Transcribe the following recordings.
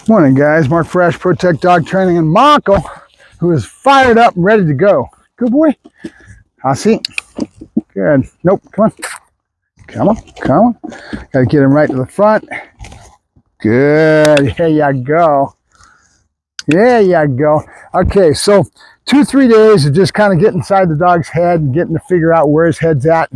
Morning, guys. Mark Ferrasci, Protect Dog Training, and Marco, who is fired up and ready to go. Good boy. I see. Good. Nope. Come on. Come on. Come on. Got to get him right to the front. Good. There you go. There you go. Okay, so 2-3 days of just kind of getting inside the dog's head and getting to figure out where his head's at,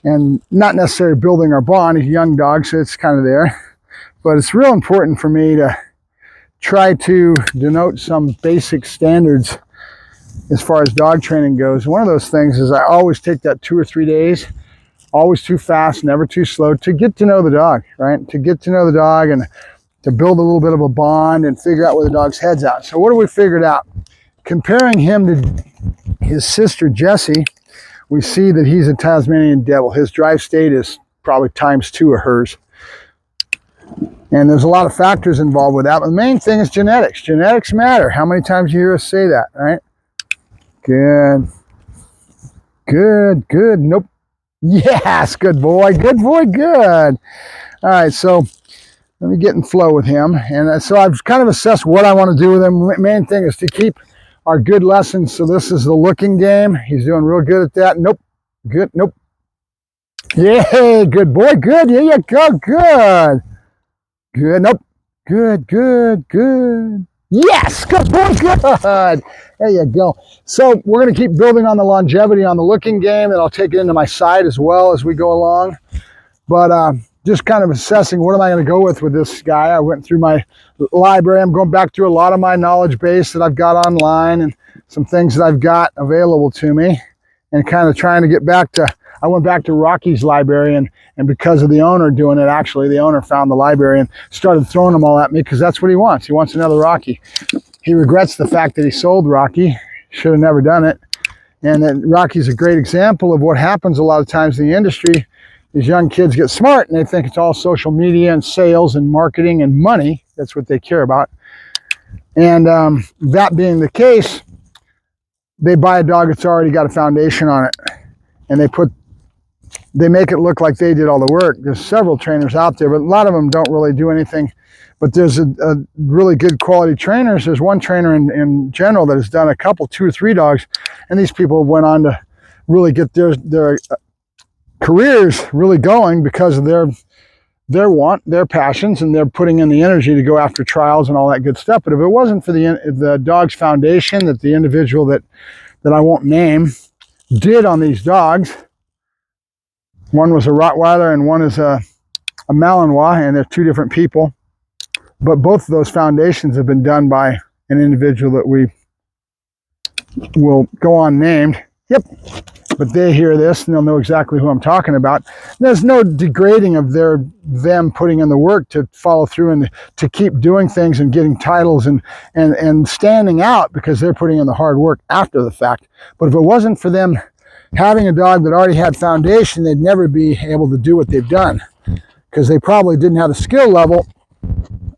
and not necessarily building our bond. He's a young dog, so it's kind of there. But it's real important for me to try to denote some basic standards as far as dog training goes. One of those things is I always take that 2 or 3 days, always too fast, never too slow, to get to know the dog, right? To get to know the dog and to build a little bit of a bond and figure out where the dog's head's at. So what have we figured out? Comparing him to his sister Jessie, we see that he's a Tasmanian devil. His drive state is probably ×2 of hers. And there's a lot of factors involved with that. But the main thing is genetics. Genetics matter. How many times do you hear us say that, right? Good. Good, good. Nope. Yes, good boy. Good boy, good. All right, so let me get in flow with him. And so I've kind of assessed what I want to do with him. The main thing is to keep our good lessons. So this is the looking game. He's doing real good at that. Nope. Good. Nope. Yay, good boy. Good. There you go. Good. Good. Nope. Good, good, good. Yes, good boy, good. There you go. So we're going to keep building on the longevity on the looking game, and I'll take it into my side as well as we go along. But just kind of assessing what am I going to go with this guy. I went through my library. I'm going back through a lot of my knowledge base that I've got online and some things that I've got available to me, and kind of trying to get back to, I went back to Rocky's library, and because of the owner doing it, actually, the owner found the library and started throwing them all at me because that's what he wants. He wants another Rocky. He regrets the fact that he sold Rocky. Should have never done it. And that Rocky's a great example of what happens a lot of times in the industry. These young kids get smart and they think it's all social media and sales and marketing and money. That's what they care about. And that being the case, they buy a dog that's already got a foundation on it. And they make it look like they did all the work. There's several trainers out there, but a lot of them don't really do anything. But there's a really good quality trainers. There's one trainer in general that has done a couple, 2 or 3 dogs, and these people went on to really get their careers really going because of their passions, and they're putting in the energy to go after trials and all that good stuff. But if it wasn't for the dog's foundation that the individual that I won't name did on these dogs, one was a Rottweiler and one is a Malinois, and they're 2 different people. But both of those foundations have been done by an individual that we will go on named. Yep. But they hear this and they'll know exactly who I'm talking about. There's no degrading of them putting in the work to follow through and to keep doing things and getting titles and standing out because they're putting in the hard work after the fact. But if it wasn't for them having a dog that already had foundation, they'd never be able to do what they've done because they probably didn't have the skill level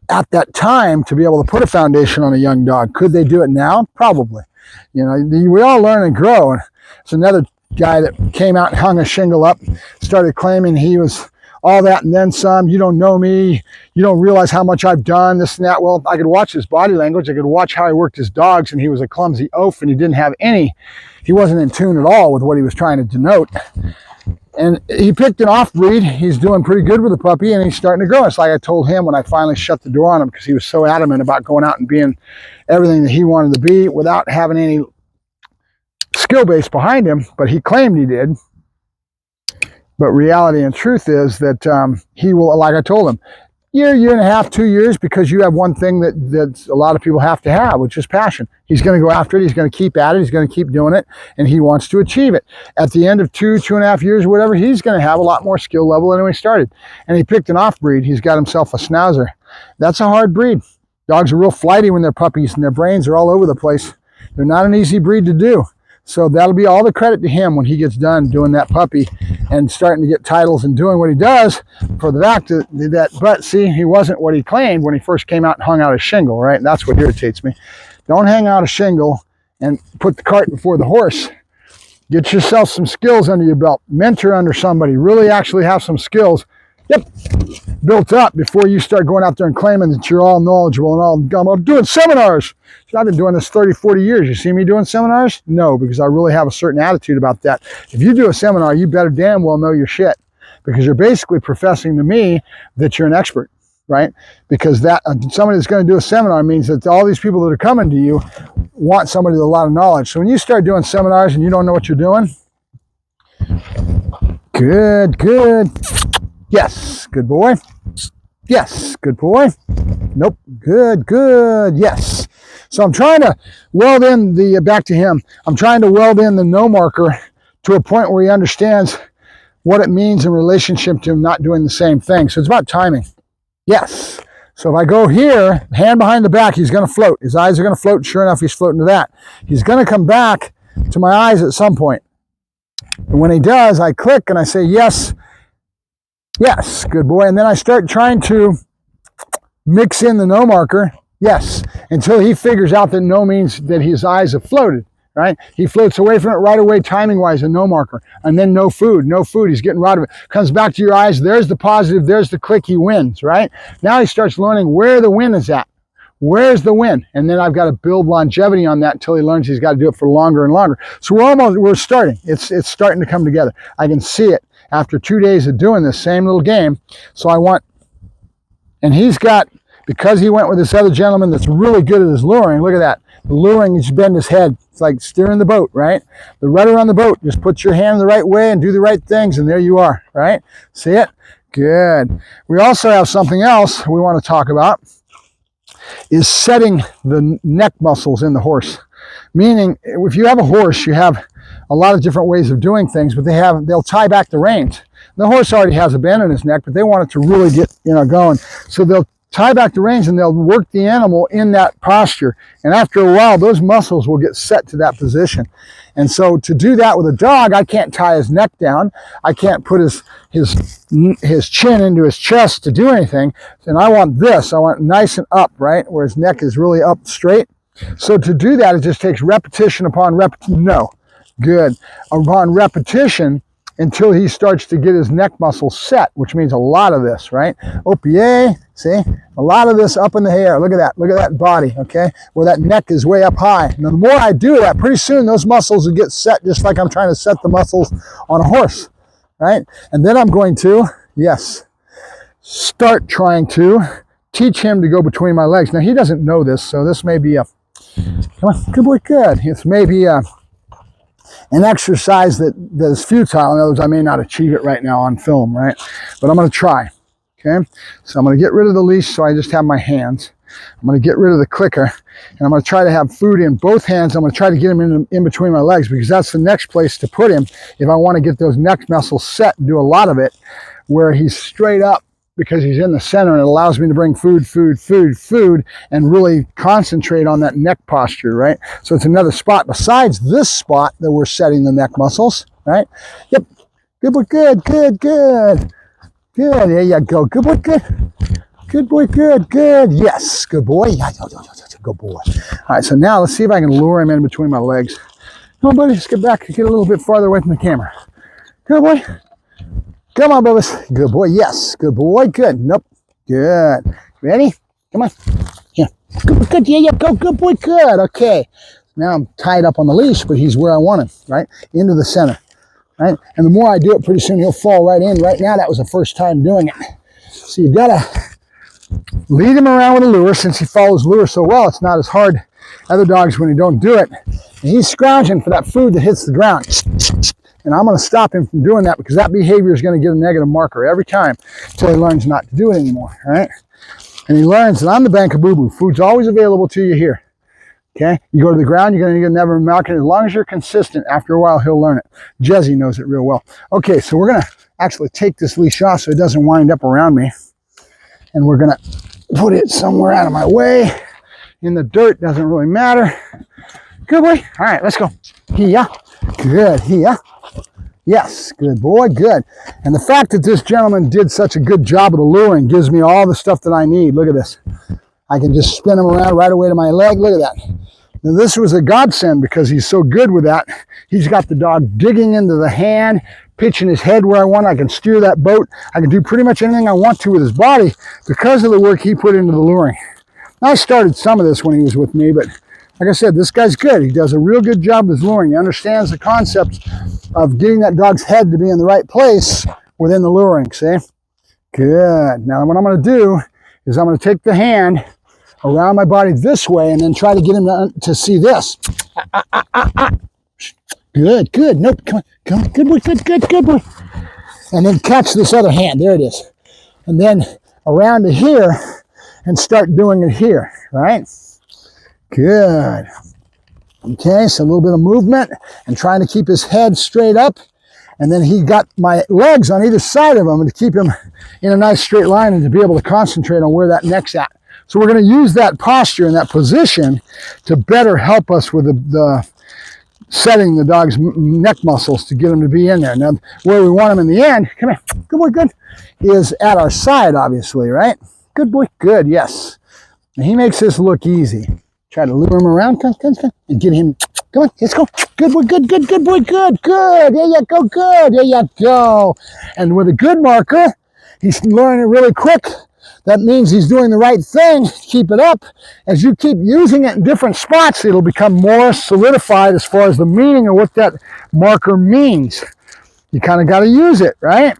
at that time to be able to put a foundation on a young dog. Could they do it now? Probably. You know, we all learn and grow. And it's another guy that came out and hung a shingle up, started claiming he was all that and then some. You don't know me. You don't realize how much I've done, this and that. Well, I could watch his body language. I could watch how he worked his dogs, and he was a clumsy oaf, and he wasn't in tune at all with what he was trying to denote. And he picked an off-breed. He's doing pretty good with the puppy, and he's starting to grow. It's like I told him when I finally shut the door on him because he was so adamant about going out and being everything that he wanted to be without having any skill base behind him, but he claimed he did. But reality and truth is that he will, like I told him, year and a half, 2 years, because you have one thing that a lot of people have to have, which is passion. He's going to go after it. He's going to keep at it. He's going to keep doing it, and he wants to achieve it. At the end of 2.5 years, or whatever, he's going to have a lot more skill level than when he started. And he picked an off breed. He's got himself a schnauzer. That's a hard breed. Dogs are real flighty when they're puppies, and their brains are all over the place. They're not an easy breed to do. So that'll be all the credit to him when he gets done doing that puppy and starting to get titles and doing what he does for the fact that, but see, he wasn't what he claimed when he first came out and hung out a shingle, right? And that's what irritates me. Don't hang out a shingle and put the cart before the horse. Get yourself some skills under your belt. Mentor under somebody. Really actually have some skills. Yep. Built up before you start going out there and claiming that you're all knowledgeable and all. I'm doing seminars. So I've been doing this 30, 40 years. You see me doing seminars? No, because I really have a certain attitude about that. If you do a seminar, you better damn well know your shit, because you're basically professing to me that you're an expert, right? Because that somebody that's going to do a seminar means that all these people that are coming to you want somebody with a lot of knowledge. So when you start doing seminars and you don't know what you're doing, good, good. Yes, good boy. Yes, good boy. Nope, good, good. Yes. So I'm trying to weld in the, back to him, I'm trying to weld in the no marker to a point where he understands what it means in relationship to him not doing the same thing. So it's about timing. Yes. So if I go here, hand behind the back, he's going to float. His eyes are going to float. And sure enough, he's floating to that. He's going to come back to my eyes at some point. And when he does, I click and I say, yes, yes, good boy. And then I start trying to mix in the no marker, yes, until he figures out that no means that his eyes have floated, right? He floats away from it right away, timing-wise, a no marker. And then no food, he's getting rid of it. Comes back to your eyes, there's the positive, there's the click, he wins, right? Now he starts learning where the win is at. Where's the win? And then I've got to build longevity on that until he learns he's got to do it for longer and longer. So we're starting. It's starting to come together. I can see it after 2 days of doing this same little game. So I want, and he's got, because he went with this other gentleman that's really good at his luring, look at that. The luring, you just bend his head. It's like steering the boat, right? The rudder on the boat, just put your hand the right way and do the right things, and there you are, right? See it? Good. We also have something else we want to talk about, is setting the neck muscles in the horse. Meaning, if you have a horse, you have a lot of different ways of doing things, but they'll tie back the reins. The horse already has a bend in his neck, but they want it to really get, going. So they'll tie back the reins and they'll work the animal in that posture. And after a while, those muscles will get set to that position. And so to do that with a dog, I can't tie his neck down. I can't put his chin into his chest to do anything. And I want this. I want it nice and up, right? Where his neck is really up straight. So to do that, it just takes repetition upon repetition. No. Good. Upon repetition, until he starts to get his neck muscles set, which means a lot of this, right? Opier, see? A lot of this up in the air. Look at that. Look at that body, okay? Where that neck is way up high. Now, the more I do that, pretty soon those muscles will get set just like I'm trying to set the muscles on a horse, right? And then I'm going to, yes, start trying to teach him to go between my legs. Now, he doesn't know this, so this may be a, come on, good boy, good. This may be an exercise that is futile. In other words, I may not achieve it right now on film, right? But I'm going to try, okay? So I'm going to get rid of the leash so I just have my hands. I'm going to get rid of the clicker, and I'm going to try to have food in both hands. I'm going to try to get him in between my legs, because that's the next place to put him if I want to get those neck muscles set and do a lot of it, where he's straight up because he's in the center, and it allows me to bring food, and really concentrate on that neck posture, right? So it's another spot besides this spot that we're setting the neck muscles, right? Yep. Good boy, good, good, good. Good, there you go. Good boy, good. Good boy, good, good. Yes, good boy. Yeah, good boy. All right, so now let's see if I can lure him in between my legs. Come on, buddy, let's get back and get a little bit farther away from the camera. Good boy. Come on, Bubba's. Good boy. Yes. Good boy. Good. Nope. Good. Ready? Come on. Here. Good. Good. Yeah, yeah. Go. Good boy. Good. Okay. Now I'm tied up on the leash, but he's where I want him, right? Into the center, right? And the more I do it, pretty soon he'll fall right in. Right now, that was the first time doing it. So you've got to lead him around with a lure. Since he follows lure so well, it's not as hard. Other dogs, when you don't do it, and he's scrounging for that food that hits the ground. And I'm going to stop him from doing that, because that behavior is going to get a negative marker every time until he learns not to do it anymore, right? And he learns that I'm the bank of boo-boo. Food's always available to you here, okay? You go to the ground, you're going to never milk it. As long as you're consistent, after a while, he'll learn it. Jesse knows it real well. Okay, so we're going to actually take this leash off so it doesn't wind up around me. And we're going to put it somewhere out of my way. In the dirt, doesn't really matter. Good boy. All right, let's go. Here. Good. Here. Yes, good boy, good. And the fact that this gentleman did such a good job of the luring gives me all the stuff that I need. Look at this. I can just spin him around right away to my leg. Look at that. Now, this was a godsend because he's so good with that. He's got the dog digging into the hand, pitching his head where I want. I can steer that boat. I can do pretty much anything I want to with his body because of the work he put into the luring. I started some of this when he was with me, but like I said, this guy's good. He does a real good job with his luring. He understands the concept of getting that dog's head to be in the right place within the luring, see? Good. Now what I'm going to do is I'm going to take the hand around my body this way and then try to get him to see this. Good, good. Nope, come on, come on. Good boy, good, good, good boy. And then catch this other hand. There it is. And then around to here and start doing it here, right? Good. Okay, so a little bit of movement and trying to keep his head straight up. And then he got my legs on either side of him to keep him in a nice straight line and to be able to concentrate on where that neck's at. So we're going to use that posture and that position to better help us with the setting the dog's neck muscles to get him to be in there. Now, where we want him in the end, come here, good boy, good, is at our side, obviously, right? Good boy, good, yes. And he makes this look easy. Try to lure him around, come, and get him, come on, let's go. Good boy, good, good, good boy, good, good. There you go, good, there you go. And with a good marker, he's learning it really quick. That means he's doing the right thing. Keep it up. As you keep using it in different spots, it'll become more solidified as far as the meaning of what that marker means. You kind of got to use it, right?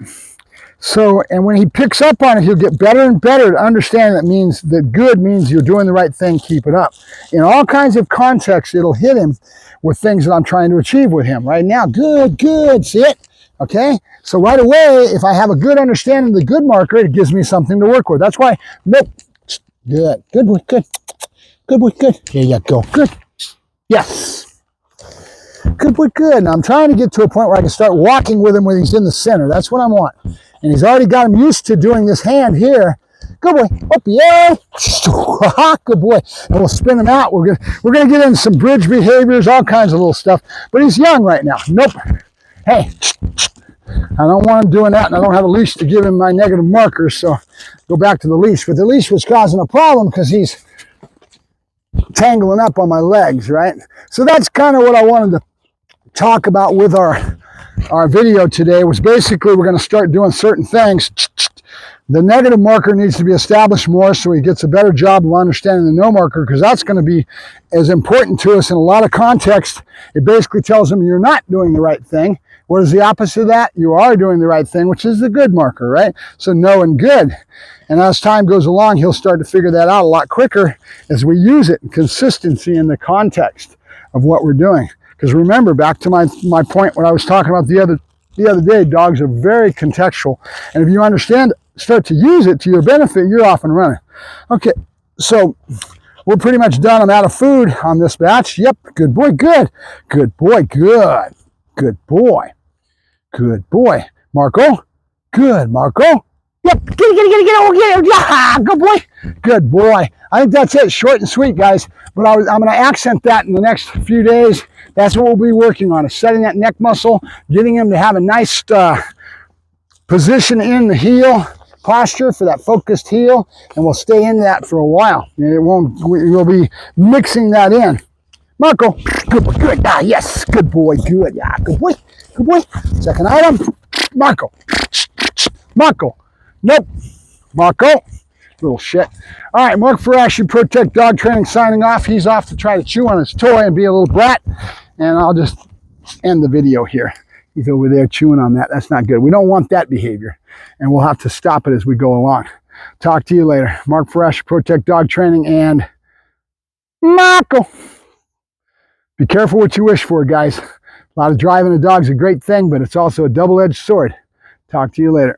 So, and when he picks up on it, he'll get better and better to understand that means that good means you're doing the right thing, keep it up. In all kinds of contexts, it'll hit him with things that I'm trying to achieve with him. Right now, good, good, see it? Okay, so right away, if I have a good understanding of the good marker, it gives me something to work with. That's why, nope, good, good boy, good, good boy, good. There you go, good, yes. Good boy, good. Now I'm trying to get to a point where I can start walking with him when he's in the center. That's what I want. And he's already got him used to doing this hand here. Good boy, up, yeah, good boy. And we'll spin him out. We're gonna get into some bridge behaviors, all kinds of little stuff. But he's young right now. Nope. Hey, I don't want him doing that, and I don't have a leash to give him my negative markers, so go back to the leash. But the leash was causing a problem because he's tangling up on my legs, right? So that's kind of what I wanted to talk about with our video today, was basically we're going to start doing certain things. The negative marker needs to be established more so he gets a better job of understanding the no marker, because that's going to be as important to us in a lot of contexts. It basically tells him you're not doing the right thing. What is the opposite of that? You are doing the right thing, which is the good marker, right? So no and good. And as time goes along, he'll start to figure that out a lot quicker as we use it, consistency in the context of what we're doing. Because remember, back to my point when I was talking about the other day, dogs are very contextual. And if you understand, start to use it to your benefit, you're off and running. Okay, so we're pretty much done. I'm out of food on this batch. Yep, good boy, good. Good boy, good. Good boy. Good boy. Marco, good, Marco. Yep, get it, yeah, good boy. Good boy. I think that's it, short and sweet, guys. But I'm going to accent that in the next few days. That's what we'll be working on, is setting that neck muscle, getting him to have a nice position in the heel posture for that focused heel, and we'll stay in that for a while. And we'll be mixing that in. Marco, good boy, good, yes, good boy, good, yeah, good boy, good boy. Second item, Marco, Marco, nope, Marco, little shit. All right, Mark Ferrasci, Protect Dog Training, signing off. He's off to try to chew on his toy and be a little brat, and I'll just end the video here. He's over there chewing on that. That's not good. We don't want that behavior, and we'll have to stop it as we go along. Talk to you later. Mark Ferrasci, Protect Dog Training, and Marco. Be careful what you wish for, guys. A lot of driving a dog's a great thing, but it's also a double-edged sword. Talk to you later.